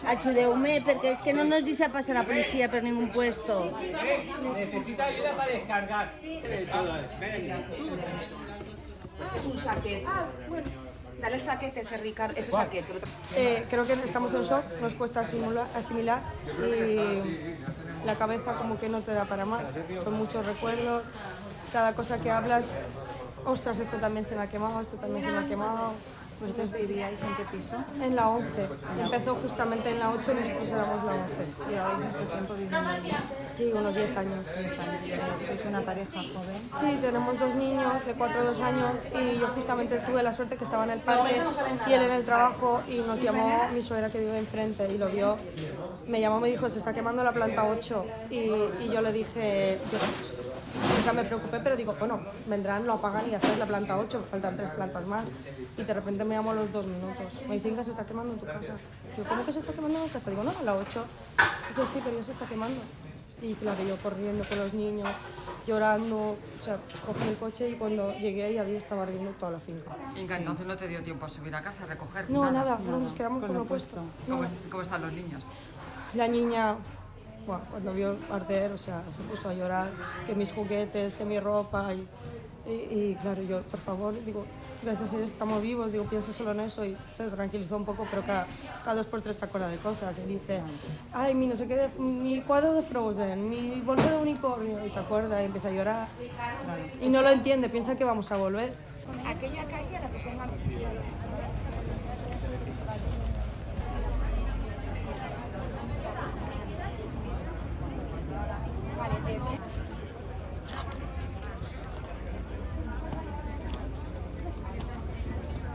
Ajudeu-me, perquè és que no nos deixa passar la policia per ningún puesto. Necesita ayuda para descargar. Es un saquete. Ah, bueno. Dale el saquete, ese Ricardo, ese saquete. Creo que estamos en shock, nos cuesta asimilar y la cabeza como que no te da para más. Son muchos recuerdos, cada cosa que hablas, ostras, esto también se me ha quemado, esto también se me ha quemado. ¿Vosotros vivíais en qué piso? En la 11, empezó justamente en la 8 y nosotros éramos la 11. ¿Llevabais mucho tiempo viviendo allí? Sí, unos 10 años. ¿Sois una pareja joven? Sí, tenemos 2 niños de 4 y 2 años y yo justamente tuve la suerte que estaba en el parque y él en el trabajo y nos llamó mi suegra que vive enfrente y lo vio. Me llamó, me dijo, se está quemando la planta 8 y yo le dije, o sea, me preocupé, pero digo, bueno, vendrán, lo apagan y ya está, es la planta 8, faltan 3 plantas más. Y de repente me llamó a los 2 minutos. Me dicen que se está quemando en tu casa. Digo, ¿cómo que se está quemando en casa? Digo, no, a la 8. Dice, sí, pero ya se está quemando. Y claro, yo corriendo con los niños, llorando, o sea, cogí el coche y cuando llegué ahí estaba ardiendo toda la finca. Inga, entonces no te dio tiempo a subir a casa, a recoger No, nada, nos quedamos con lo puesto. ¿Cómo están los niños? La niña, bueno, cuando vio arder, o sea, se puso a llorar, que mis juguetes, que mi ropa y claro, yo, por favor, digo, gracias a Dios estamos vivos, digo, piensa solo en eso y se tranquilizó un poco, pero cada 2 por 3 se acuerda de cosas y dice, ay, mi no sé qué, mi cuadro de Frozen, mi bolsa de unicornio, y se acuerda y empieza a llorar y no lo entiende, piensa que vamos a volver. Aquella calle a la que se llama...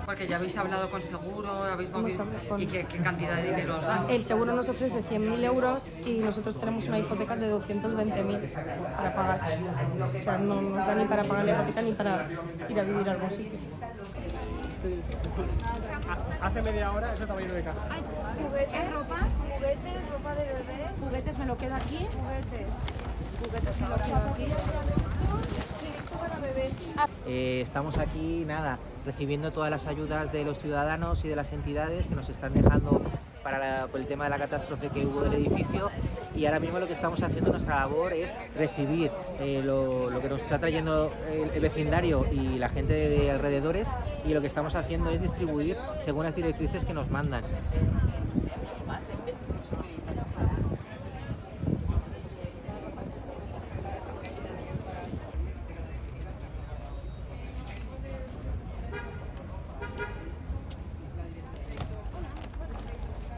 Porque ya habéis hablado con seguro, habéis movido... ¿Y qué cantidad de dinero os dan? El seguro nos ofrece 100.000 euros y nosotros tenemos una hipoteca de 220.000 para pagar. O sea, no nos da ni para pagar la hipoteca ni para ir a vivir a algún sitio. Hace media hora eso estaba lleno de caja. ¿Es ropa? ¿Juguetes? ¿Ropa de bebé? ¿Juguetes me lo quedo aquí? ¿Juguetes me lo quedo aquí? Estamos aquí, nada, recibiendo todas las ayudas de los ciudadanos y de las entidades que nos están dejando por el tema de la catástrofe que hubo del edificio y ahora mismo lo que estamos haciendo, nuestra labor es recibir lo que nos está trayendo el vecindario y la gente de alrededores y lo que estamos haciendo es distribuir según las directrices que nos mandan.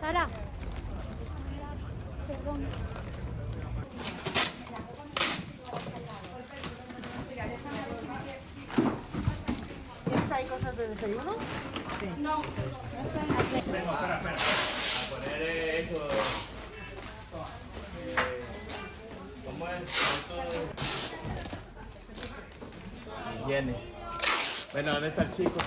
Sara. Perdón. ¿Hay cosas de desayuno? Sí. No, no está aquí. Espera. A poner eso. ¿Cómo es? Viene. Bueno, ¿dónde está el chico?